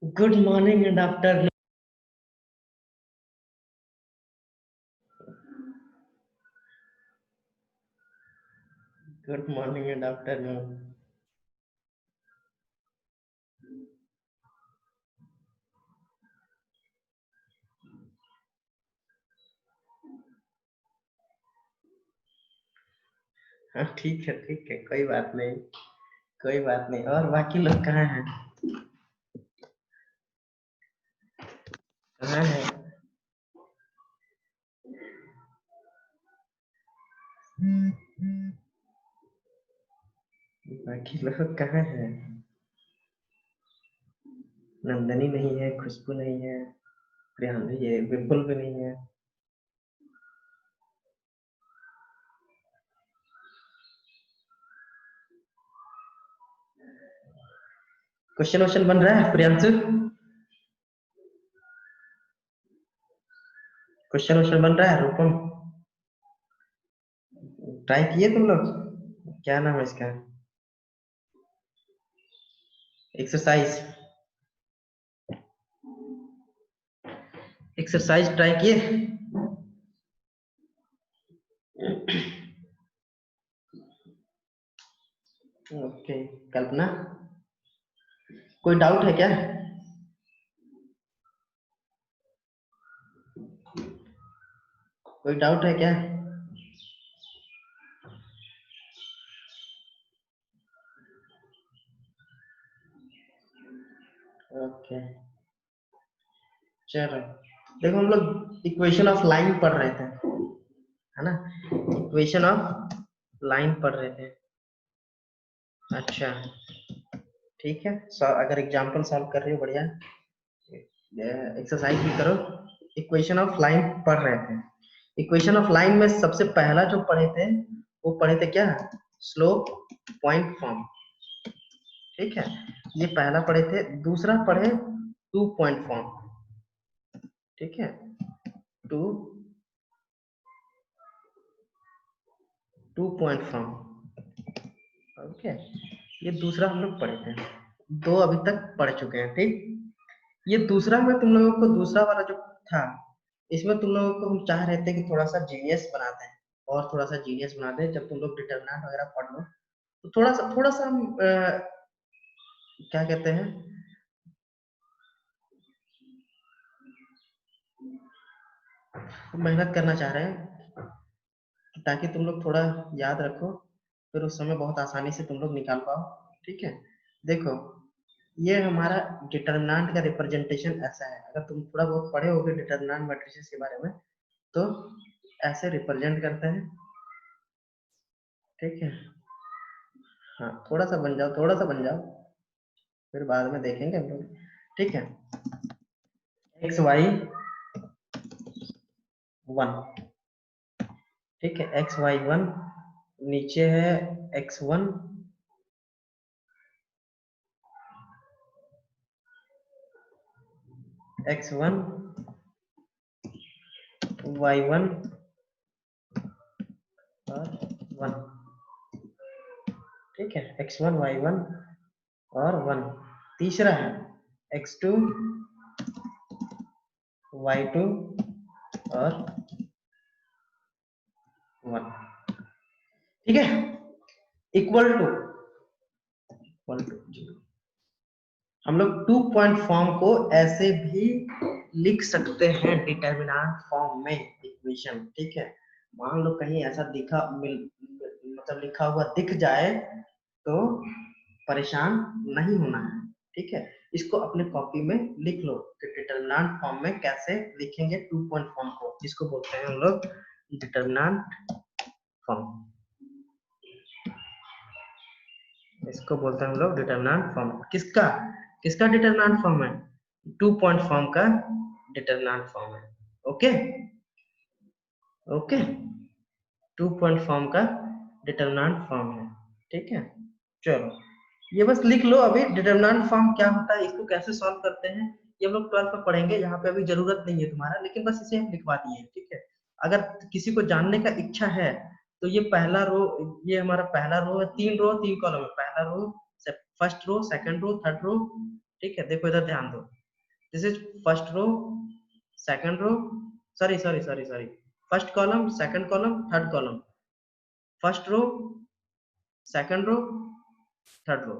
Good morning and afternoon. Good morning and afternoon. हाँ ठीक है, कोई बात नहीं, कोई बात नहीं। और बाकी लोग कहाँ हैं? कहाँ हैं? बाकी लोग कहाँ हैं? नंदनी नहीं है, खुशबू नहीं है, प्रियांशी है, बिल्कुल भी नहीं है। क्वेश्चन वोश्चन बन रहा है प्रियांशु? क्वेश्चन वोश्चन बन रहा है रूपम? ट्राई किए तुम लोग? क्या नाम है इसका? एक्सरसाइज, एक्सरसाइज ट्राई किए? ओके। कल्पना, कोई डाउट है क्या? कोई डाउट है क्या? ओके चलो, देखो हम लोग इक्वेशन ऑफ लाइन पढ़ रहे थे, है ना? इक्वेशन ऑफ लाइन पढ़ रहे थे। अच्छा ठीक है, अगर एग्जांपल सॉल्व कर रहे हो बढ़िया, एक्सरसाइज भी करो। इक्वेशन ऑफ लाइन पढ़ रहे थे। इक्वेशन ऑफ लाइन में सबसे पहला जो पढ़े थे वो पढ़े थे क्या? Slope point form. ठीक है, ये पहला पढ़े थे। दूसरा पढ़े टू पॉइंट फॉर्म। ठीक है, two two point form. Okay, ये दूसरा हम लोग पढ़े थे। दो अभी तक पढ़ चुके हैं। ठीक, ये दूसरा में तुम लोगों को, दूसरा वाला जो था, इसमें तुम लोगों को हम चाह रहे थे कि थोड़ा सा जीनियस बना दें, और थोड़ा सा जीनियस बना दें। जब तुम लोग डिटरमिनेंट वगैरह पढ़ लो तो थोड़ा सा हम क्या कहते हैं, मेहनत करना चाह रहे हैं ताकि तुम लोग थोड़ा याद रखो, फिर उस समय बहुत आसानी से तुम लोग निकाल पाओ। ठीक है, देखो ये हमारा डिटर्मिनेंट का रिप्रेजेंटेशन ऐसा है। अगर तुम थोड़ा बहुत पढ़े होगे डिटर्मिनेंट मैट्रिसेस के बारे में तो ऐसे रिप्रेजेंट करते हैं, ठीक है। हाँ थोड़ा सा बन जाओ, थोड़ा सा बन जाओ, फिर बाद में देखेंगे हम लोग, ठीक है। एक्स वाई 1, ठीक है, एक्स वाई 1, नीचे है x1, x1 y1 और 1, ठीक है, x1 y1 और 1। तीसरा है x2 y2 और 1, ठीक है, इक्वल टू 0। हम लोग 2 पॉइंट फॉर्म को ऐसे भी लिख सकते हैं डिटर्मिनेंट फॉर्म में इक्वेशन, ठीक है। मान लो कहीं ऐसा मतलब लिखा हुआ दिख जाए तो परेशान नहीं होना है, ठीक है। इसको अपने कॉपी में लिख लो कि डिटर्मिनेंट फॉर्म में कैसे लिखेंगे 2 पॉइंट फॉर्म को, इसको बोलते हैं हम लोग डिटर्मिनेंट फॉर्म, इसको बोलते हैं हम लोग डिटर्मिनेंट फॉर्म। किसका किसका डिटर्मिनेंट फॉर्म है? 2 पॉइंट फॉर्म का डिटर्मिनेंट फॉर्म है। ओके ओके, 2 पॉइंट फॉर्म का डिटर्मिनेंट फॉर्म है, ठीक है। चलो ये बस लिख लो अभी डिटर्मिनेंट फॉर्म क्या होता है, इसको कैसे सॉल्व करते हैं, ये हम लोग 12th में पढ़ेंगे, यहाँ पे अभी जरूरत नहीं है तुम्हारा, लेकिन बस इसे हम लिखवा दिए, ठीक है। अगर किसी को जानने का इच्छा है तो ये पहला रो, ये हमारा पहला रो है, 3 रो 3 कॉलम है, पहला row, first row, second row, third row, ठीक है। देखो इधर ध्यान दो, this is first row, second row, sorry sorry sorry sorry, first column, second column, third column, first row, second row, third row,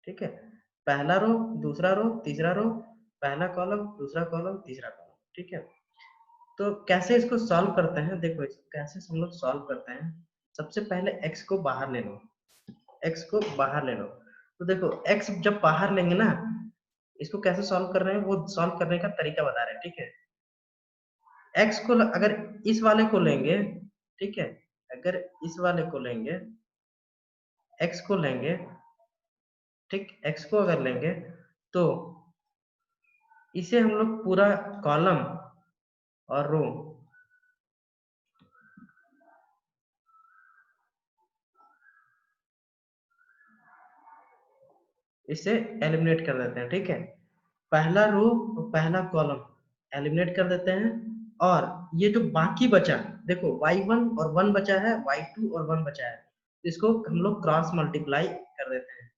ठीक है। पहला रो, दूसरा रो, तीसरा रो, पहला कॉलम, दूसरा कॉलम, तीसरा कॉलम, ठीक है। तो कैसे इसको सॉल्व करते हैं, देखो इसको कैसे हम लोग सॉल्व करते हैं। सबसे पहले x को बाहर ले लो, x को बाहर ले लो। तो देखो x जब बाहर लेंगे ना, इसको कैसे सॉल्व कर रहे हैं वो सॉल्व करने का तरीका बता रहे हैं, ठीक है। x को अगर इस वाले को लेंगे, ठीक है, अगर इस वाले को लेंगे, x को लेंगे, ठीक, x को अगर लेंगे तो इसे हम लोग पूरा कॉलम और रो, इसे एलिमिनेट कर देते हैं, ठीक है। पहला रो और पहला कॉलम एलिमिनेट कर देते हैं, और ये जो बाकी बचा, देखो y1 और 1 बचा है, y2 और 1 बचा है, इसको हम लोग क्रॉस मल्टीप्लाई कर देते हैं,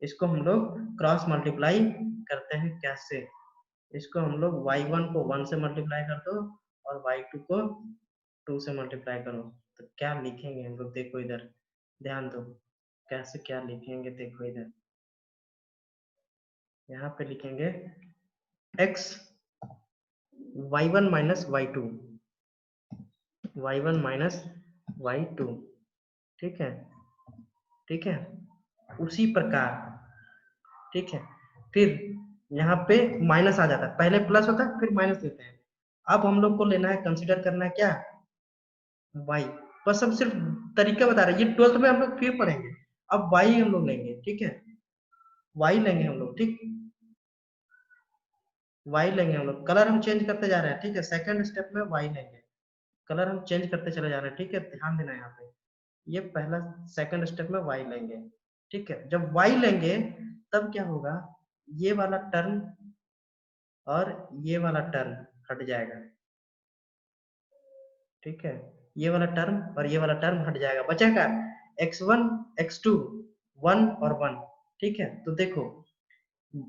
इसको हम लोग क्रॉस मल्टीप्लाई करते हैं। कैसे? इसको हम लोग y1 को 1 से मल्टीप्लाई कर दो और y2 को 2 से मल्टीप्लाई करो, तो क्या लिखेंगे हम लोग, देखो इधर ध्यान दो, कैसे क्या लिखेंगे, देखो इधर, यहाँ पे लिखेंगे x y1 minus y2, y1 minus y2, ठीक है, ठीक है। उसी प्रकार, ठीक है, फिर यहाँ पे माइनस आ जाता है, पहले प्लस होता है फिर माइनस लेते हैं। अब हम लोग को लेना है, कंसीडर करना है क्या, y, बस हम सिर्फ तरीका बता रहे हैं, ये 12th में हम लोग फिर पढ़ेंगे। अब y हम लोग लेंगे, ठीक है, y लेंगे हम लोग, ठीक, y लेंगे हम लोग, कलर हम चेंज करते जा रहे हैं, ठीक है, सेकंड स्टेप में y लेंगे, कलर हम चेंज करते चले जा रहे हैं, ठीक है, ध्यान देना यहाँ पे, ये पहला सेकंड स्टेप में y लेंगे, ठीक है। जब y लेंगे तब क्या होगा, ये वाला टर्म और ये वाला टर्म हट जाएगा, ठीक है, ये वाला टर्म और ये वाला टर्म हट जाएगा, बचेगा x1 x2, 1 और 1, ठीक है। तो देखो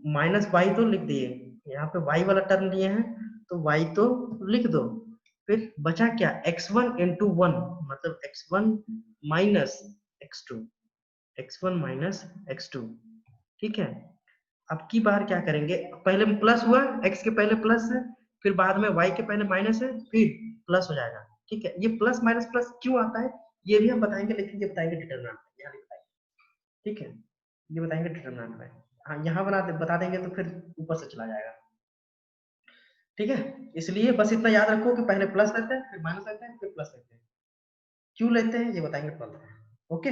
माइनस वाई तो लिख दिए, यहाँ पे y वाला टर्म लिए हैं तो y तो लिख दो, फिर बचा क्या, x1 इंटू 1, मतलब x1 minus x2, x1 minus x2, ठीक है। अब की बार क्या करेंगे, पहले प्लस हुआ, x के पहले प्लस है, फिर बाद में y के पहले माइनस है, फिर प्लस हो जाएगा, ठीक है। ये प्लस माइनस प्लस क्यों आता है ये भी हम बताएंगे, लेकिन ये बताएंगे डिटरमिनेंट, यहाँ बताएंगे, ठीक है। ये बताएंगे डिटरमिनेंट में। हाँ यहाँ बता देंगे तो फिर ऊपर से चला जाएगा। ठीक है, इसलिए बस इतना याद रखो कि पहले प्लस लेते हैं, फिर माइनस लेते हैं, फिर प्लस लेते हैं। क्यों लेते हैं ये बताएंगे 12 में। ओके,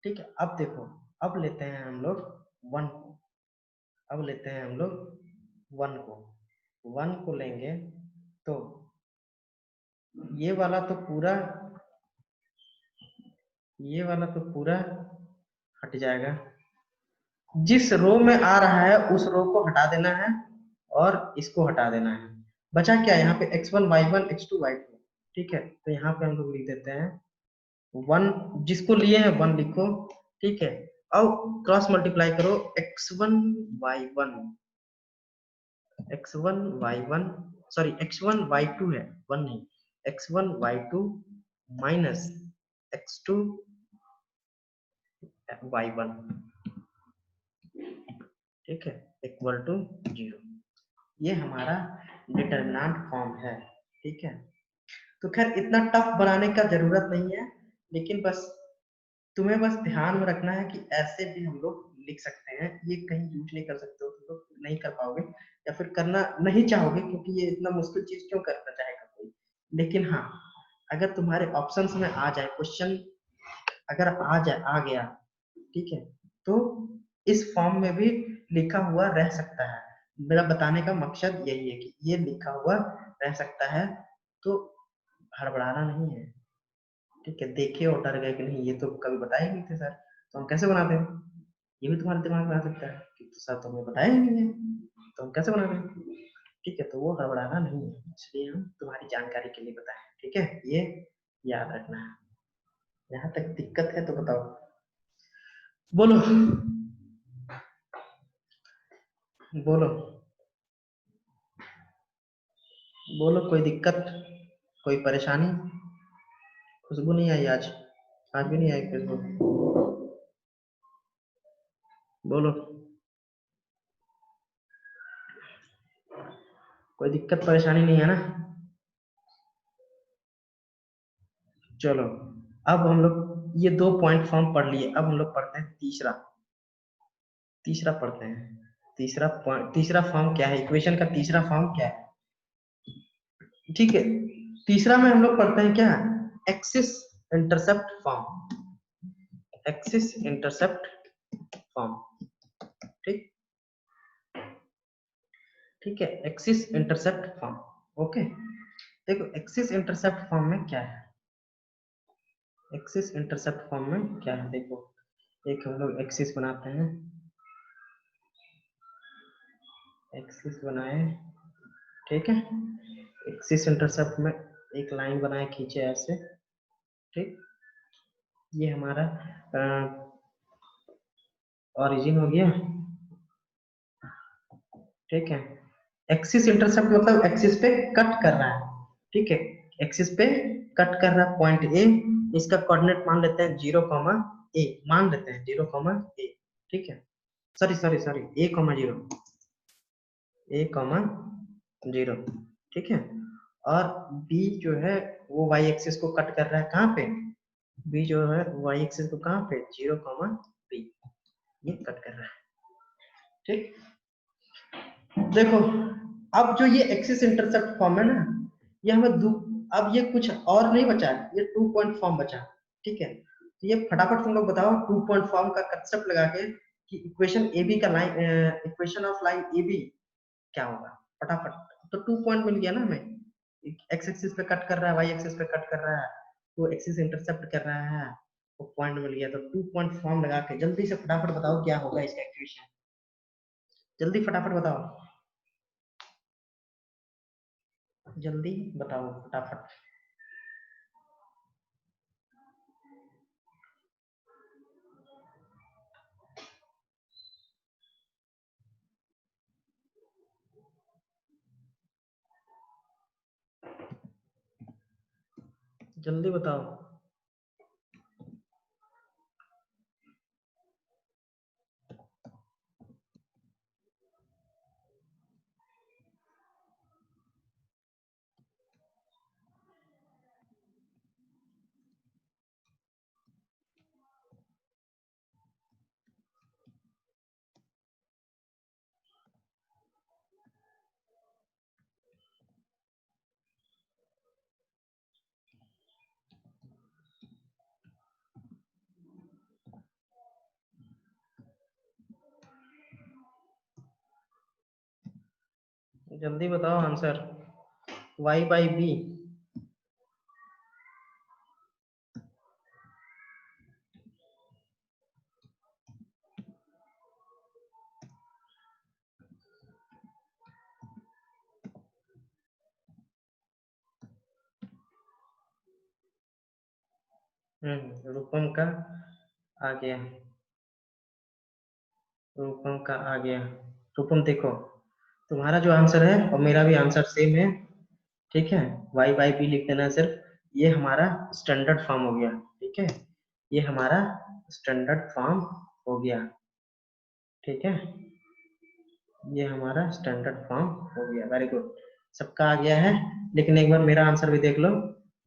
ठीक है। अब देखो, अब लेते हैं हम लोग 1 को, अब लेते हैं हम लोग 1 को, 1 को लेंगे तो ये वाला तो पूरा, ये वाला तो पूरा हट जाएगा। जिस रो में आ रहा है उस रो को हटा देना है और इसको हटा देना है। बचा क्या यहाँ पे x1 y1 x2 y2। ठीक है, तो यहाँ पे हम लोग लिख देते हैं 1, जिसको लिए हैं 1 लिखो। ठीक है, अब क्रॉस मल्टीप्लाई करो x1 y1, x1 y1, sorry x1 y2 है, 1 नहीं, x1 y2 minus x2 y1। ठीक है, इक्वल टू 0। ये हमारा डिटरमिनेंट फॉर्म है। ठीक है, तो खैर इतना टफ बनाने का जरूरत नहीं है, लेकिन बस तुम्हें बस ध्यान में रखना है कि ऐसे भी हम लोग लिख सकते हैं। ये कहीं यूज नहीं कर सकते हो, तुम लोग नहीं कर पाओगे या फिर करना नहीं चाहोगे, क्योंकि ये इतना मुश्किल चीज क्यों करना चाहेगा कोई। लेकिन हाँ, अगर तुम्हारे ऑप्शंस में आ जाए क्वेश्चन, अगर आ गया, ठीक है, तो इस फॉर्म में भी लिखा हुआ रह सकता है। मेरा बताने का मकसद यही है कि ये लिखा हुआ रह सकता है, तो हड़बड़ाना नहीं है। ठीक है, देखे और डर गए कि नहीं ये तो कभी बताए नहीं थे सर, तो हम कैसे बनाते हैं। ये भी तुम्हारे दिमाग में आ सकता है कि तो सर तो हमें बताया ही नहीं है, तो हम कैसे बनाते हैं। ठीक है, तो वो हड़बड़ाना नहीं है, इसलिए हम तुम्हारी जानकारी के लिए बताएं। ठीक है, ये याद रखना है। यहाँ तक दिक्कत है तो बताओ, बोलो बोलो बोलो, कोई दिक्कत, कोई परेशानी। खुशबू नहीं आई आज, आज भी नहीं आई खुशबू। बोलो, कोई दिक्कत परेशानी नहीं है ना। चलो, अब हम लोग ये 2 पॉइंट फॉर्म पढ़ लिए, अब हम लोग पढ़ते हैं तीसरा, तीसरा पढ़ते हैं। तीसरा पॉइंट, तीसरा फॉर्म क्या है, इक्वेशन का तीसरा फॉर्म क्या है। ठीक है, तीसरा में हम लोग पढ़ते हैं क्या, axis intercept form, axis intercept form. ठीक, ठीक है, एक्सिस इंटरसेप्ट फॉर्म। ओके, देखो एक्सिस इंटरसेप्ट फॉर्म में क्या है, एक्सिस इंटरसेप्ट फॉर्म में क्या है देखो, एक हम लोग एक्सिस बनाते हैं, एक्सिस बनाए, ठीक है, एक्सिस इंटरसेप्ट में एक लाइन बनाए, खींचे ऐसे। ठीक, ये हमारा ओरिजिन हो गया। ठीक है, एक्सिस इंटरसेप्ट मतलब एक्सिस पे कट कर रहा है। ठीक है, एक्सिस पे कट कर रहा है पॉइंट ए, इसका कोऑर्डिनेट मान लेते हैं 0, ए मान लेते हैं 0, ए। ठीक है, sorry sorry sorry, a, 0, a, 0। ठीक है, और b जो है वो y एक्सिस को कट कर रहा है, कहाँ पे, b जो है y एक्सिस को कहाँ पे, 0, b, ये कट कर रहा है। ठीक, देखो, अब जो ये एक्सिस इंटरसेप्ट फॉर्म है ना, ये हमें अब ये कुछ और नहीं बचा है, ये 2 पॉइंट फॉर्म बचा। ठीक है, तो ये फटाफट तुम लोग बताओ 2 पॉइंट फॉर्म का कंसेप्ट लगा के कि इक्वेशन ए बी का line, equation of line A B क्या होगा, फटाफट। तो 2 पॉइंट मिल गया ना हमें, एक्स एक्सिस पे कट कर रहा है, वाई एक्सिस पे कट कर रहा है, वो एक्सिस इंटरसेप्ट कर रहा है, वो पॉइंट मिल गया। तो 2 पॉइंट फॉर्म लगा के जल्दी से फटाफट बताओ क्या होगा इसका इक्वेशन, जल्दी फटाफट बताओ, जल्दी बताओ फटाफट। जल्दी बताओ। जल्दी बताओ आंसर। y/b। रूपम का आ गया, रूपम का आ गया। रूपम देखो, तुम्हारा जो आंसर है और मेरा भी आंसर सेम है, ठीक है। y/b लिख देना सिर्फ। ये हमारा स्टैंडर्ड फॉर्म हो गया, ठीक है। ये हमारा स्टैंडर्ड फॉर्म हो गया, ठीक है। ये हमारा स्टैंडर्ड फॉर्म हो गया। वेरी गुड, सबका आ गया है। लेकिन एक बार मेरा आंसर भी देख लो।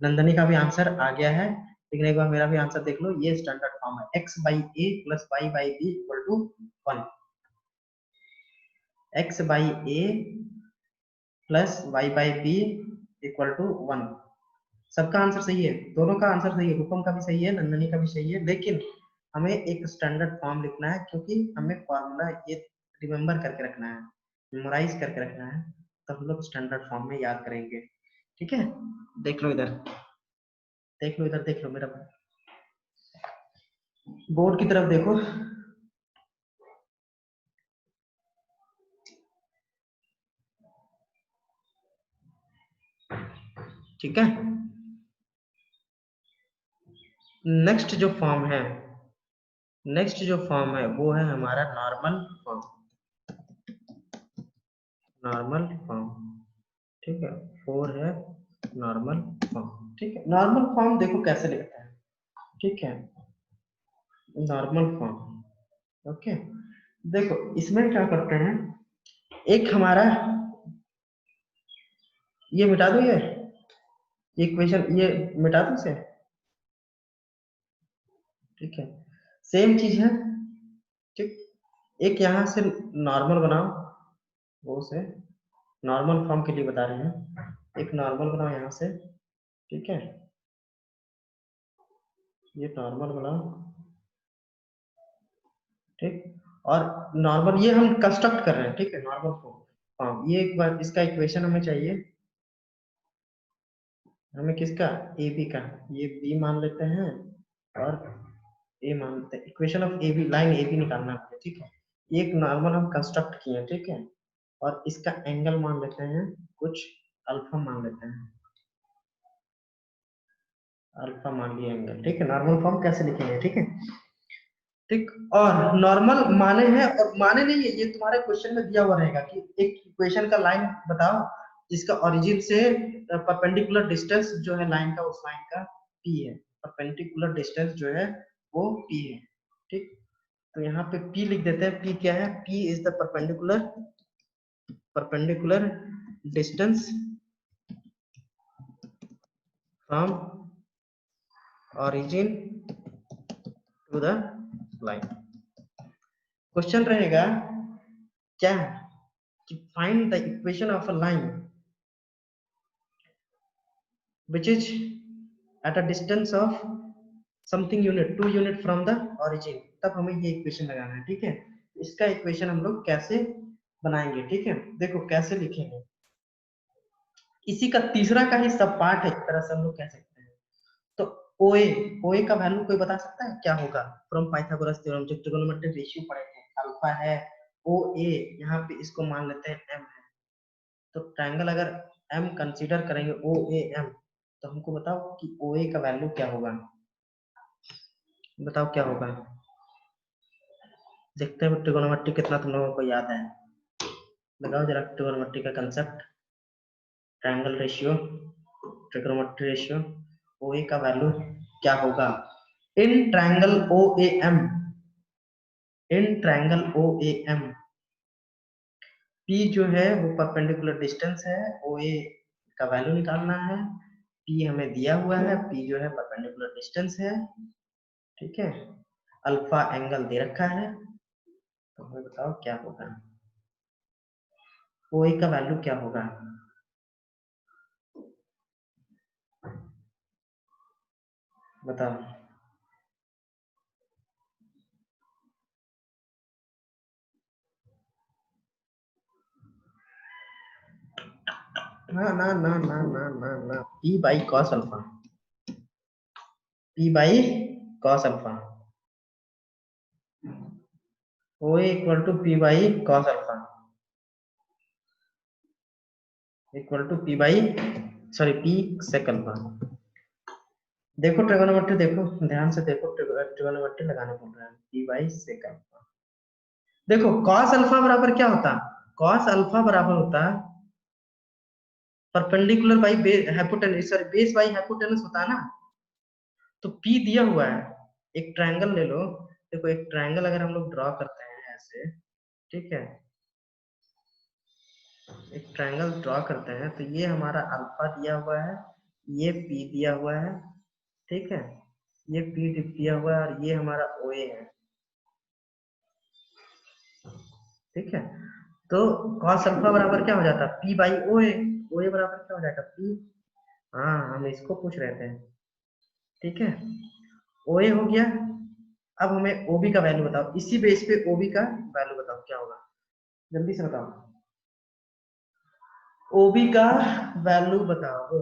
नंदनी का भी आंसर आ गया है, लेकिन एक बार मेरा भी आंसर देख लो। ये स्टैंडर्ड फॉर्म है, x/a plus y/b equal to 1। x/a plus y/b equal to 1। सबका आंसर सही है, दोनों का आंसर सही है। रूपम का भी सही है, नंदनी का भी सही है। लेकिन हमें एक स्टैंडर्ड फॉर्म लिखना है, क्योंकि हमें फॉर्मूला ये रिमेम्बर करके रखना है, मेमोराइज करके रखना है। तो हम लोग स्टैंडर्ड फॉर्म में याद करेंगे, ठीक है। देख लो इधर, देख लो इधर, देख लो मेरा बोर्ड की तरफ देखो। ठीक है। नेक्स्ट जो फॉर्म है, नेक्स्ट जो फॉर्म है वो है हमारा नॉर्मल फॉर्म। नॉर्मल फॉर्म, ठीक है। 4 है नॉर्मल फॉर्म, ठीक है। नॉर्मल फॉर्म देखो कैसे लिखते हैं, ठीक है। Normal form, okay. देखो इसमें क्या करते हैं, एक हमारा ये मिटा दो, ये इक्वेशन ये मिटा दो इसे, ठीक है। सेम चीज है, ठीक। एक यहां से नॉर्मल बनाओ, वो से नॉर्मल फॉर्म के लिए बता रहे हैं। एक नॉर्मल बनाओ यहां से, ठीक है। ये नॉर्मल बनाओ, ठीक। और नॉर्मल ये हम कंस्ट्रक्ट कर रहे हैं, ठीक है। नॉर्मल फॉर्म ये एक बार इसका इक्वेशन हमें चाहिए। हमें किसका, ए बी का। ये बी मान लेते हैं और ए मान लेते हैं। Equation of A B, line A B निकालना है, ठीक है। ये एक नॉर्मल हम कंस्ट्रक्ट किए, ठीक है। और इसका एंगल मान लेते हैं कुछ अल्फा मान लेते हैं, अल्फा मान लिया एंगल, ठीक है। नॉर्मल फॉर्म कैसे लिखेंगे, ठीक है, ठीक। और नॉर्मल माने हैं और माने नहीं है, ये तुम्हारे क्वेश्चन में दिया हुआ रहेगा कि एक इक्वेशन का लाइन बताओ जिसका ओरिजिन से परपेंडिकुलर डिस्टेंस जो है लाइन का, उस लाइन का p है। परपेंडिकुलर डिस्टेंस जो है वो p है, ठीक। तो यहाँ पे p लिख देते हैं। p क्या है, p is the perpendicular distance from origin to the line। Question रहेगा क्या, कि find the equation of a line which is at a distance of something unit 2 unit from the origin। तब हमें ये इक्वेशन लगाना है, ठीक है। इसका इक्वेशन हम लोग कैसे बनाएंगे, ठीक है। देखो कैसे लिखेंगे, इसी का तीसरा का ही सब पार्ट है, एक तरह से हम लोग कह सकते हैं। तो ओए, ओए का वैल्यू कोई बता सकता है क्या होगा, फ्रॉम पाइथागोरस थ्योरम जो ट्रिगोनोमेट्रिक रेशियो पढ़े थे। अल्फा है ओ ए, यहाँ पे इसको मान लेते हैं एम है। तो ट्रायंगल अगर एम कंसीडर करेंगे, ओ ए एम, तो हमको बताओ कि ओ ए का वैल्यू क्या होगा, बताओ क्या होगा। देखते हैं ट्रिगोनोमेट्री कितना तुम लोगों को याद है। लगाओ जरा ट्रिगोनोमेट्री का concept, triangle ratio, trigonometry ratio. O A का वैल्यू क्या होगा in triangle O A M, in triangle O A M. P जो है वो परपेंडिकुलर डिस्टेंस है, ओ ए का वैल्यू निकालना है। पी हमें दिया हुआ है, पी जो है परपेंडिकुलर डिस्टेंस है, ठीक है। अल्फा एंगल दे रखा है, तो हमें बताओ क्या होगा, ओ ए का वैल्यू क्या होगा, बताओ। ना ना ना ना ना ना ना, p by cos alpha, p by cos alpha, O equal to p by cos alpha equal to p by, sorry p sec alpha. देखो ट्रिगोनोमेट्री, देखो ध्यान से देखो, ट्रिगोनोमेट्री लगाना पड़ रहा है, पी बाई सेक अल्फा। देखो कॉस अल्फा बराबर क्या होता है, कॉस अल्फा बराबर होता है perpendicular by hypotenuse, sorry base by hypotenuse होता है ना। तो पी दिया हुआ है, एक ट्रायंगल ले लो, देखो एक ट्रायंगल अगर हम लोग ड्रॉ करते हैं ऐसे, ठीक है, एक ट्रायंगल ड्रॉ करते हैं तो ये हमारा अल्फा दिया हुआ है, ये पी दिया हुआ है, ठीक है, ये पी दिया हुआ है और ये हमारा ओ ए है, ठीक है। तो cos अल्फा बराबर क्या हो जाता है, पी बाई ओ ए, ओ ए बराबर क्या हो जाएगा पी, हाँ हम इसको पूछ रहे थे, ठीक है, ओ ए हो गया। अब हमें ओबी का वैल्यू बताओ, इसी बेस पे ओबी का वैल्यू बताओ क्या होगा, जल्दी से बताओ, ओबी का वैल्यू बताओ।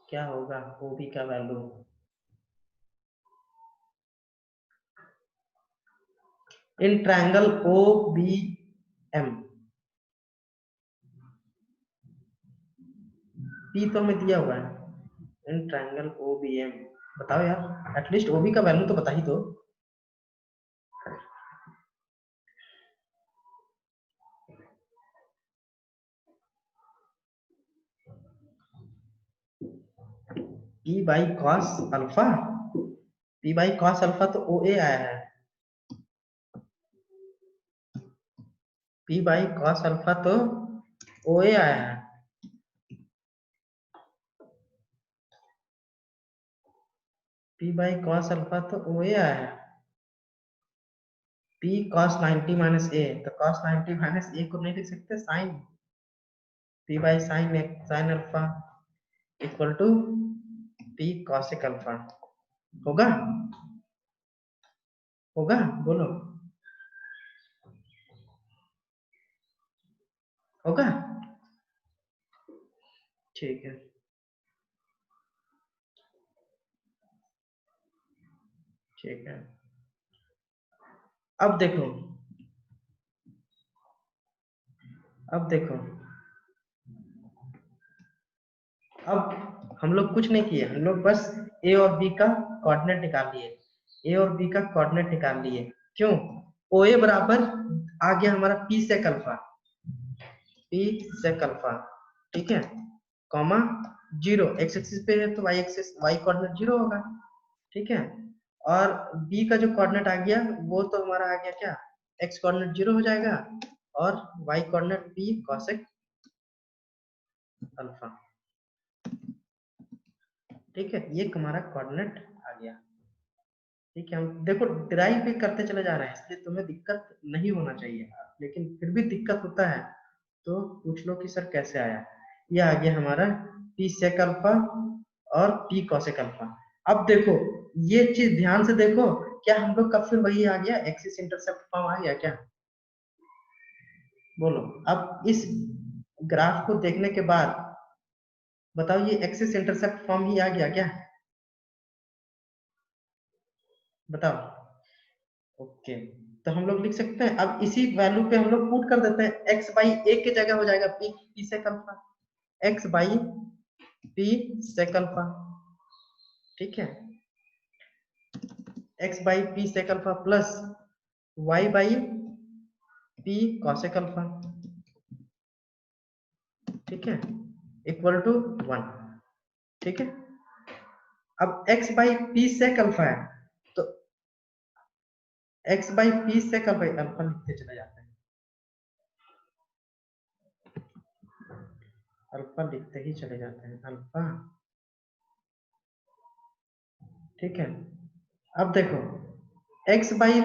क्या होगा ओबी का value, in triangle O B M, p तो हमें दिया हुआ है, in triangle O B M, बताओ यार एटलीस्ट ओबी का वैल्यू तो बता ही दो। P by cos alpha, p by cos alpha तो ओ ए आया है, पी बाई कॉस अल्फा तो ओ ए आया है, पी बाई कॉस अल्फा तो ओ ए आया है, पी कॉस 90 माइनस ए, तो कॉस 90 माइनस ए को नहीं लिख सकते, sine, p by sine sine alpha equal to p cosec alpha, होगा, होगा बोलो, होगा, ठीक है, ठीक है। अब देखो, अब देखो, अब हम लोग कुछ नहीं किए, हम लोग बस ए और बी का कोऑर्डिनेट निकाल लिए, ए और बी का कोऑर्डिनेट निकाल लिए, क्यों, ओ ए बराबर आ गया हमारा p sec alpha, p sec alpha, ठीक है, कॉमा जीरो, एक्स एक्सिस पे है तो y axis, y coordinate zero होगा, ठीक है, और बी का जो कोऑर्डिनेट आ गया वो तो हमारा आ गया क्या, एक्स कोऑर्डिनेट जीरो हो जाएगा और y coordinate p cosec alpha, ठीक है, ये हमारा कोऑर्डिनेट आ गया, ठीक है। हम देखो ड्राइव भी करते चले जा रहे हैं इसलिए तुम्हें दिक्कत नहीं होना चाहिए, लेकिन फिर भी दिक्कत होता है तो पूछ लो कि सर कैसे आया, ये आ गया हमारा पी सेक अल्फा और पी कॉसेक अल्फा। अब देखो ये चीज ध्यान से देखो, क्या हम लोग का फिर वही आ गया, एक्सिस इंटरसेप्ट फॉर्म आ गया क्या, बोलो। अब इस ग्राफ को देखने के बाद बताओ ये एक्सिस इंटरसेप्ट फॉर्म ही आ गया क्या, बताओ, ओके। तो हम लोग लिख सकते हैं, अब इसी वैल्यू पे हम लोग पुट कर देते हैं, x बाई ए की जगह हो जाएगा p p sec alpha, x by p sec alpha, ठीक है, x by p sec alpha plus y by p cosec alpha, ठीक है, इक्वल टू 1, ठीक है। अब x by p sec alpha है तो x by p sec alpha, alpha लिखते चले जाते हैं, अल्फा लिखते ही चले जाते हैं, अल्फा, ठीक है। अब देखो x बाई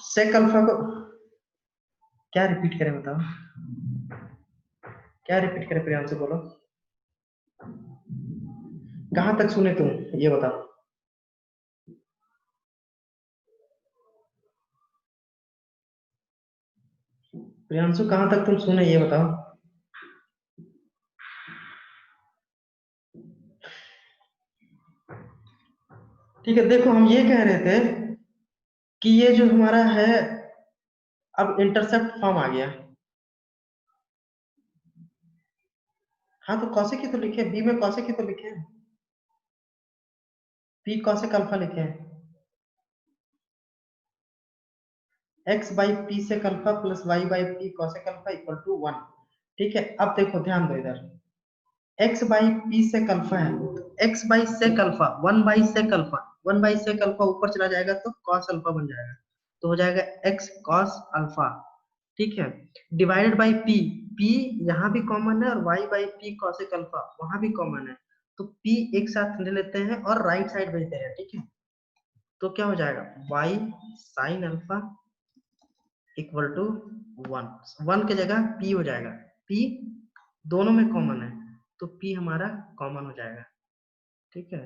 सेक अल्फा को क्या रिपीट करें बताओ, क्या रिपीट करें प्रियांशु बोलो, कहाँ तक सुने तुम ये बताओ। प्रियांशु कहाँ तक तुम सुने ये बताओ। ठीक है, देखो हम ये कह रहे थे कि ये जो हमारा है अब इंटरसेप्ट फॉर्म आ गया। हाँ तो कौशिक ही तो लिखे, बी में कौशिक ही तो लिखे हैं, पी कौशिक अल्फा लिखे हैं, x by p sec alpha plus y by p cosec alpha equal to 1। ठीक है, अब देखो ध्यान दो इधर, x by p sec alpha है, x by sec alpha 1 by sec alpha, 1 by sec alpha ऊपर चला जाएगा तो कॉस अल्फा बन जाएगा, तो हो जाएगा एक्स कॉस अल्फा। ठीक है, डिवाइडेड बाई पी, पी यहाँ भी कॉमन है और y by p cosec alpha वहां भी कॉमन है, तो पी एक साथ ले लेते हैं और राइट साइड भेजते हैं। ठीक है, तो क्या हो जाएगा y sine alpha equal to 1, 1 की जगह पी हो जाएगा, पी दोनों में कॉमन है तो पी हमारा कॉमन हो जाएगा। ठीक है,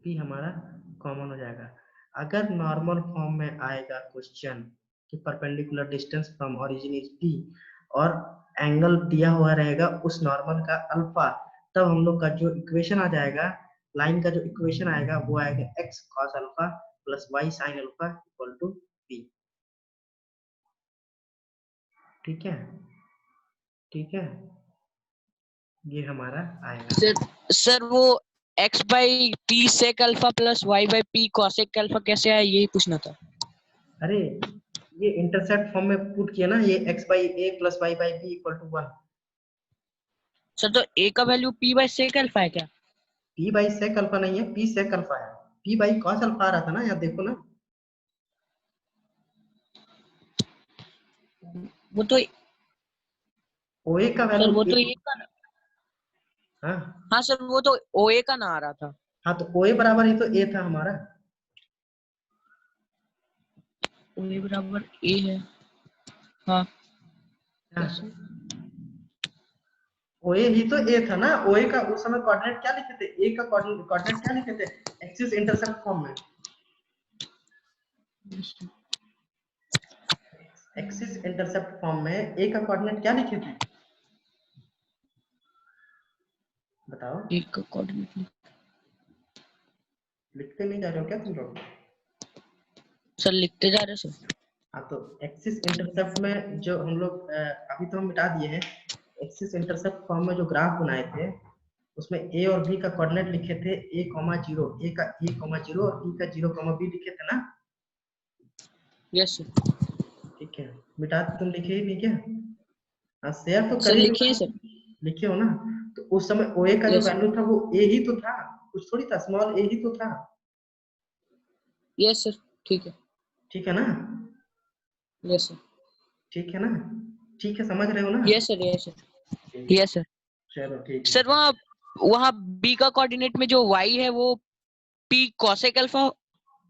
पी हमारा कॉमन हो जाएगा। अगर नॉर्मल फॉर्म में आएगा क्वेश्चन कि perpendicular distance from origin is P और एंगल दिया हुआ रहेगा उस नॉर्मल का अल्फा, तब हम लोग का जो इक्वेशन आ जाएगा, लाइन का जो इक्वेशन आएगा वो आएगा x cos alpha plus y sine alpha equal to p. ठीक है, ठीक है, ये हमारा आएगा। सर वो x by p sec alpha plus y by p cosec alpha कैसे आया, यही पूछना था। अरे ये इंटरसेप्ट फॉर्म में पुट किया ना, ये x by a plus y by b equal to 1। Sir तो a का value p by sec alpha है क्या? पी बाई सेक अल्फा नहीं है, पी सेक अल्फा है, पी बाई कॉस अल्फा आ रहा था ना, यहाँ देखो ना। वो तो ओए का सर वैल्यू वो ए। तो a का, हाँ हाँ सर वो तो OA का ना आ रहा था। हाँ, तो ओए बराबर ही तो ए था हमारा। OA बराबर a है। हाँ हाँ, ओए ही तो ए था ना, ओए का उस समय कोऑर्डिनेट क्या लिखे थे, ए का कोऑर्डिनेट क्या लिखे थे, एक्सिस इंटरसेप्ट फॉर्म में, एक्सिस इंटरसेप्ट फॉर्म में ए का कोऑर्डिनेट क्या लिखे थे बताओ। एक का कोऑर्डिनेट लिखते नहीं जा रहे हो क्या तुम लोग। सर लिखते जा रहे सर। हाँ तो एक्सिस इंटरसेप्ट में जो हम लोग अभी तो हम मिटा दिए हैं, एक्सिस इंटरसेप्ट फॉर्म में जो ग्राफ बनाए थे उसमें ए और बी का कोऑर्डिनेट लिखे थे ए कॉमा जीरो, ए का ए कॉमा जीरो और बी का जीरो कॉमा बी लिखे थे ना। Yes sir. ठीक है, मिटा तुम लिखे ही नहीं क्या। हाँ शेयर तो सर कर ही लिखे हैं दो, सर। लिखे हो ना। तो उस समय ओ ए का जो यस वैल्यू था वो ए ही तो था, कुछ थोड़ी था, स्मॉल ए ही तो था। यस सर ठीक है। ठीक है ना, यस सर। ठीक है ना, ठीक है, समझ रहे हो ना। Yes sir. Yes sir. Yes sir. चलो ठीक है। सर वहाँ वहाँ बी का कोऑर्डिनेट में जो y है वो p कॉसेक अल्फा,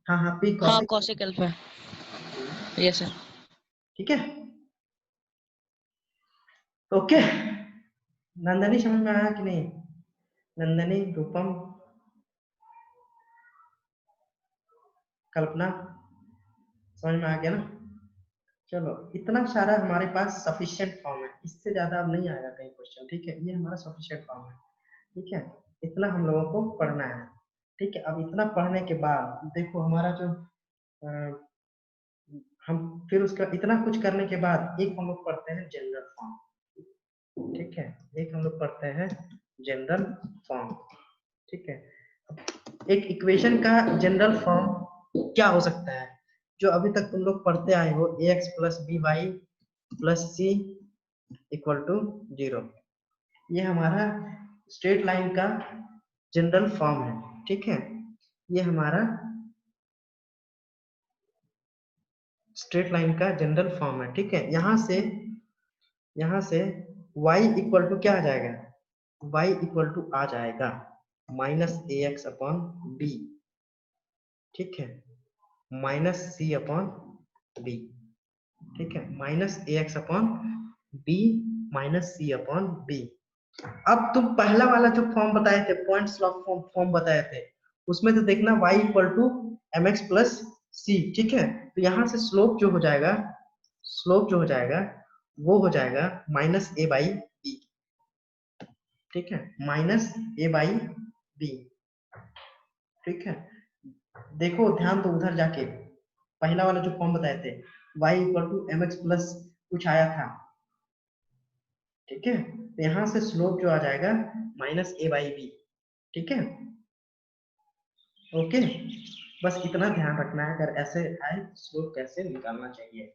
हाँ हाँ, पी हाँ कॉसेक। कॉसेक अल्फा है। Yes sir. ठीक है, ओके। नंदनी समझ में आया कि नहीं, नंदनी रूपम कल्पना समझ में आ गया ना। चलो इतना सारा हमारे पास सफिशिएंट फॉर्म है, इससे ज्यादा अब नहीं आएगा कहीं क्वेश्चन। ठीक है, ये हमारा सफिशिएंट फॉर्म है। ठीक है, इतना हम लोगों को पढ़ना है। ठीक है, अब इतना पढ़ने के बाद देखो हमारा जो अ, हम फिर उसका इतना कुछ करने के बाद एक हम लोग पढ़ते हैं जनरल फॉर्म। ठीक है, एक हम लोग पढ़ते हैं जनरल फॉर्म। ठीक है, एक इक्वेशन का जनरल फॉर्म क्या हो सकता है, जो अभी तक तुम लोग पढ़ते आए हो, A x plus B y plus C equal to 0, ये हमारा स्ट्रेट लाइन का जनरल फॉर्म है। ठीक है, ये हमारा स्ट्रेट लाइन का जनरल फॉर्म है। ठीक है, यहाँ से y इक्वल टू क्या आ जाएगा, y इक्वल टू आ जाएगा माइनस ए एक्स अपॉन बी। ठीक है, माइनस सी अपॉन बी। ठीक है, माइनस ए एक्स अपॉन बी माइनस सी अपॉन बी। अब तुम पहला वाला जो फॉर्म बताए थे, पॉइंट स्लॉप फॉर्म बताए थे, उसमें तो देखना y equal to m x plus c, ठीक है। तो यहाँ से स्लोप जो हो जाएगा, स्लोप जो हो जाएगा वो हो जाएगा माइनस ए बाई बी, ठीक है, माइनस ए बाई बी, ठीक है। देखो ध्यान दो उधर जाके, पहला वाला जो फॉर्म बताए थे y equal to m x plus कुछ आया था, ठीक है। तो यहाँ से स्लोप जो आ जाएगा माइनस ए बाई बी, ठीक है। ओके, बस इतना ध्यान रखना है, अगर ऐसे आए स्लोप कैसे निकालना चाहिए,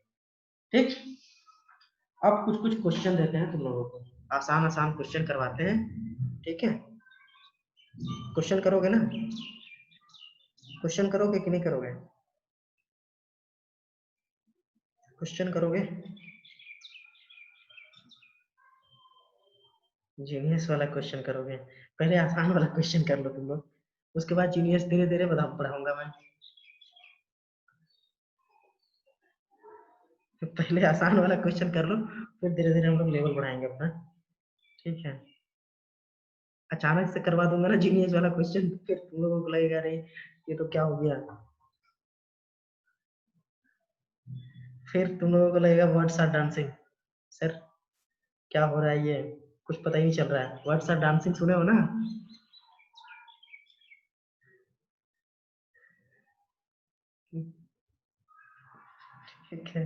ठीक। अब कुछ कुछ क्वेश्चन देते हैं तुम लोगों को, आसान आसान क्वेश्चन करवाते हैं, ठीक है। क्वेश्चन करोगे ना, क्वेश्चन करोगे कि नहीं करोगे, क्वेश्चन करोगे? जीनियस वाला क्वेश्चन करोगे? पहले आसान वाला क्वेश्चन कर लो तुम लोग, उसके बाद जीनियस धीरे धीरे बढ़ाऊंगा मैं। पहले आसान वाला क्वेश्चन कर लो, फिर धीरे धीरे हम लोग लेवल बढ़ाएंगे अपना, ठीक है। अचानक से करवा दूंगा ना जीनियस वाला क्वेश्चन, फिर तुम लोगों को लगेगा अरे ये तो क्या हो गया, फिर तुम लोगों को लगेगा वर्ड्स आर डांसिंग, सर क्या हो रहा है, ये कुछ पता ही नहीं चल रहा है। वर्ड्स आर डांसिंग सुने हो ना? ठीक है।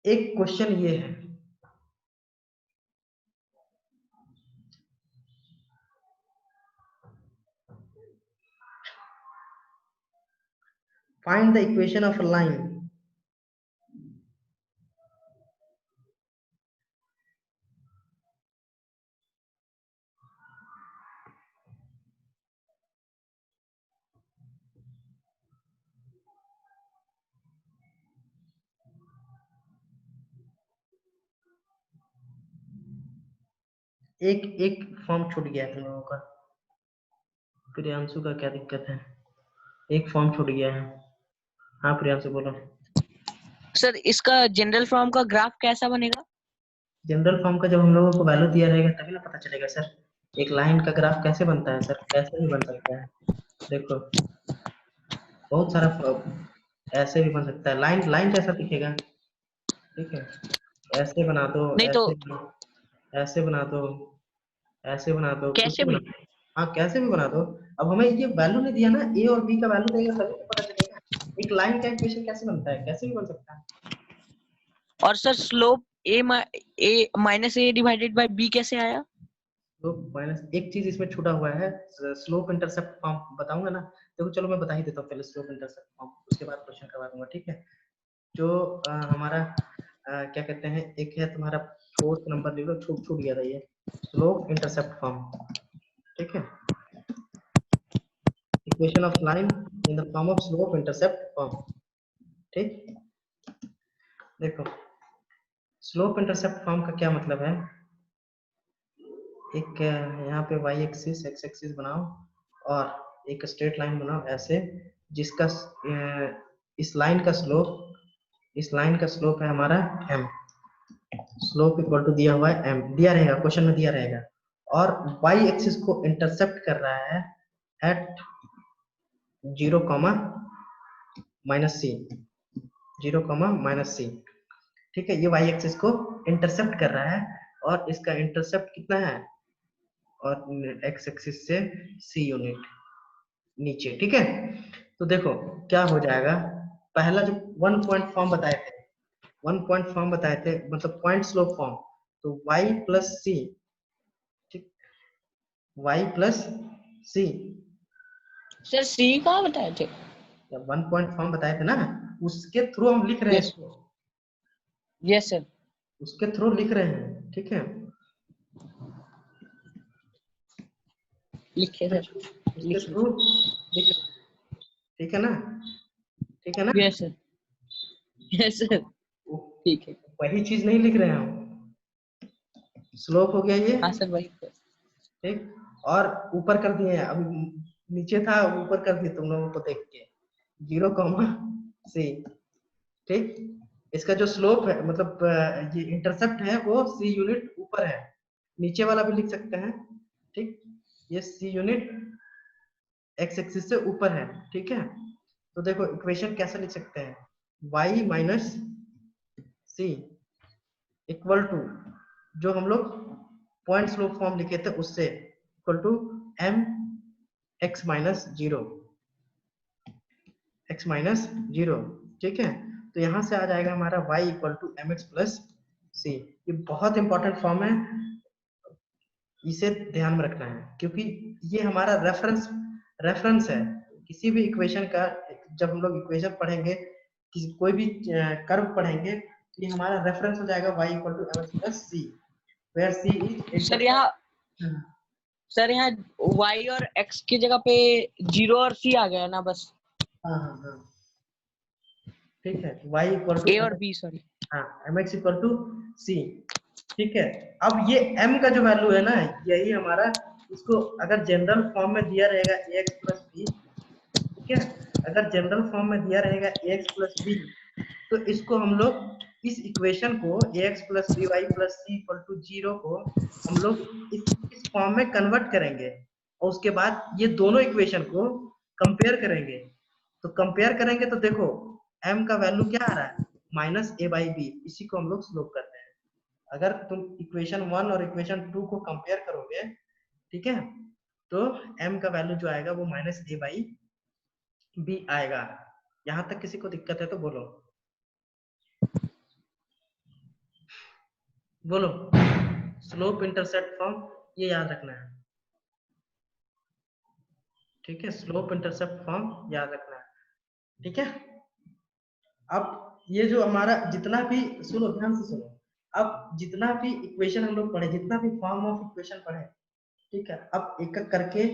एक क्वेश्चन ये है, find the equation of a line एक एक फॉर्म छूट गया है तुम लोगों का, प्रियांशु का क्या दिक्कत है, एक फॉर्म छूट गया है। हाँ प्रियांशु बोलो। सर इसका जनरल फॉर्म का ग्राफ कैसा बनेगा? जनरल फॉर्म का जब हम लोगों को वैल्यू दिया रहेगा तभी ना पता चलेगा सर, एक लाइन का ग्राफ कैसे बनता है सर, कैसे भी बन सकता है। देखो बहुत सारा ऐसे भी बन सकता है, लाइन लाइन जैसा दिखेगा, ठीक है। ऐसे बना दो, नहीं तो ऐसे बना दो, ऐसे बना दो, कुछ कैसे भी बना भी? दो। हाँ कैसे भी बना दो। अब हमें ये वैल्यू नहीं दिया ना, ए और बी का वैल्यू देगा तभी तो पता चलेगा एक लाइन का इक्वेशन कैसे बनता है, कैसे भी बन सकता है। और sir slope a minus a divided by b कैसे आया? स्लोप माइनस, एक चीज इसमें छूटा हुआ है, स्लोप इंटरसेप्ट फॉर्म बताऊंगा ना। देखो चलो मैं बता ही देता हूँ पहले स्लोप इंटरसेप्ट फॉर्म, उसके बाद क्वेश्चन करवा दूंगा, ठीक है। जो हमारा क्या कहते हैं, एक है तुम्हारा 4th नंबर, ले लो, छूट छूट गया था ये, स्लोप इंटरसेप्ट फॉर्म, ठीक है। Equation of line in the form of slope intercept form, ठीक। देखो स्लोप इंटरसेप्ट फॉर्म का क्या मतलब है, एक यहाँ पे y एक्सिस x एक्सिस बनाओ और एक स्ट्रेट लाइन बनाओ ऐसे, जिसका इस लाइन का स्लोप, इस लाइन का स्लोप है हमारा m, स्लोप इक्वल टू दिया हुआ है m, दिया रहेगा क्वेश्चन में दिया रहेगा, और y एक्सिस को इंटरसेप्ट कर रहा है एट 0 माइनस सी, 0 माइनस सी, ठीक है। ये y एक्सिस को इंटरसेप्ट कर रहा है और इसका इंटरसेप्ट कितना है, और x एक्सिस से c यूनिट नीचे, ठीक है। तो देखो क्या हो जाएगा, पहला जो 1 पॉइंट फॉर्म बताए थे, 1 पॉइंट फॉर्म बताए थे, मतलब पॉइंट स्लोप फॉर्म, तो y प्लस सी, ठीक, y प्लस सी, सर सी कहाँ बताए थे? 1 पॉइंट फॉर्म बताए थे ना, उसके थ्रू हम लिख रहे हैं यस इसको, यस सर। उसके थ्रू लिख रहे हैं, ठीक है। लिखिए सर, उसके लिखिए। थ्रू लिख, ठीक है ना, ठीक है ना। यस सर, यस सर, ठीक है। वही चीज नहीं लिख रहे हैं हम, स्लोप हो गया ये, हाँ सर वही। ठीक, और ऊपर कर दिए हैं अभी, नीचे था ऊपर कर दिया तुम लोगों को देख के 0,c। ठीक, इसका जो स्लोप है मतलब ये इंटरसेप्ट है वो c यूनिट ऊपर है, नीचे वाला भी लिख सकते हैं। ठीक, ये c यूनिट x एक्सिस से ऊपर है। ठीक है, तो देखो इक्वेशन कैसे लिख सकते हैं, y minus c equal to जो हम लोग पॉइंट स्लोप फॉर्म लिखे थे उससे equal to m x minus zero, x minus zero. ठीक है, तो यहां से आ जाएगा हमारा y equal to m x plus c. ये बहुत इंपॉर्टेंट फॉर्म है, इसे ध्यान में रखना है क्योंकि ये हमारा रेफरेंस है किसी भी इक्वेशन का। जब हम लोग इक्वेशन पढ़ेंगे कोई भी कर्व पढ़ेंगे तो ये हमारा रेफरेंस हो जाएगा y equal to m x plus c, where c is sir यहाँ y और x की जगह पे 0 और c आ गया ना बस। हाँ हाँ हाँ, ठीक है, y इक्वल टू a और b सॉरी। हाँ एम एक्स इक्वल टू सी। ठीक है, अब ये m का जो वैल्यू है ना यही हमारा, इसको अगर जनरल फॉर्म में दिया रहेगा ax प्लस बी, ठीक है, अगर जनरल फॉर्म में दिया रहेगा ax प्लस बी तो इसको हम लोग इस इक्वेशन को ax plus B y plus C equal to zero को हम लोग इस फॉर्म में कन्वर्ट करेंगे और उसके बाद ये दोनों इक्वेशन को कंपेयर करेंगे। तो कंपेयर करेंगे तो देखो m का वैल्यू क्या आ रहा है, माइनस ए बाई बी, इसी को हम लोग स्लोप करते हैं। अगर तुम इक्वेशन 1 और इक्वेशन 2 को कंपेयर करोगे, ठीक है, तो m का वैल्यू जो आएगा वो माइनस ए बाई बी आएगा। यहां तक किसी को दिक्कत है तो बोलो बोलो। स्लोप इंटरसेप्ट फॉर्म ये याद रखना है। ठीक है, स्लोप इंटरसेप्ट फॉर्म याद रखना है। ठीक है, अब ये जो हमारा जितना भी, सुनो ध्यान से सुनो, अब जितना भी इक्वेशन हम लोग पढ़े, जितना भी फॉर्म ऑफ इक्वेशन पढ़े, ठीक है, अब एक एक करके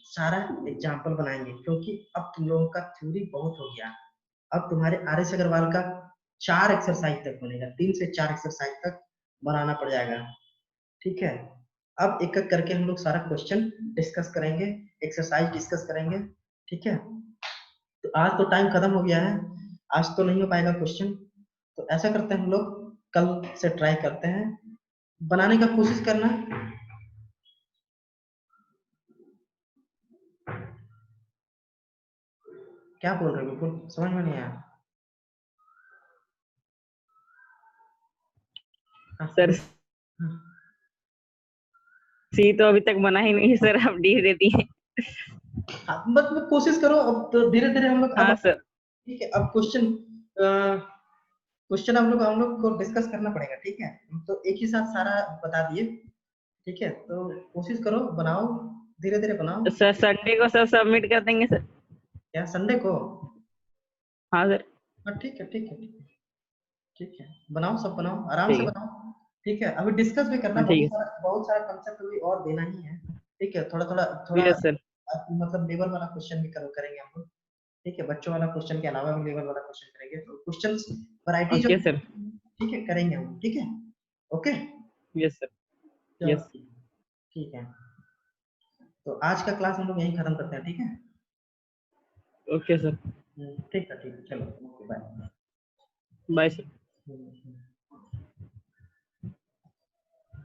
सारा एग्जांपल बनाएंगे क्योंकि अब तुम लोगों का थ्योरी बहुत हो गया। अब तुम्हारे आर एस अग्रवाल का 4 एक्सरसाइज तक बनेगा, 3 से 4 एक्सरसाइज तक बनाना पड़ जाएगा। ठीक है, अब एक एक करके हम लोग सारा क्वेश्चन डिस्कस करेंगे, एक्सरसाइज डिस्कस करेंगे। ठीक है, तो आज तो टाइम खत्म हो गया है, आज तो नहीं हो पाएगा क्वेश्चन, तो ऐसा करते हैं हम लोग कल से ट्राई करते हैं, बनाने का कोशिश करना। क्या बोल रहे हो, बिल्कुल समझ में नहीं आया। सर सी तो अभी तक बना ही नहीं सर, आप डी दे दिए। मतलब कोशिश करो, अब तो धीरे धीरे हम लोग। हाँ सर। ठीक है, अब क्वेश्चन हम लोग को डिस्कस करना पड़ेगा। ठीक है, तो एक ही साथ सारा बता दिए। ठीक है, तो कोशिश करो, बनाओ, धीरे धीरे बनाओ। सर संडे को सब सबमिट कर देंगे सर। क्या संडे को? हाँ सर। हाँ ठीक है ठीक है ठीक है ठीक है, बनाओ, सब बनाओ, आराम से बनाओ। ठीक है, अभी डिस्कस भी करना, ठीक है। बहुत सारा कंसेप्ट भी और देना ही है। ठीक है, थोड़ा थोड़ा थोड़ा यस सर। मतलब लेवल वाला क्वेश्चन भी करेंगे हम लोग। ठीक है, बच्चों वाला क्वेश्चन के अलावा भी लेवल वाला क्वेश्चन करेंगे, तो क्वेश्चंस वैरायटी जो, ओके सर। ठीक है, करेंगे हम। ठीक है, ओके। Yes sir. यस। ठीक है, तो आज का क्लास हम लोग यहीं खत्म करते हैं। ठीक है, ओके सर। ठीक है, चलो, बाय। Bye sir.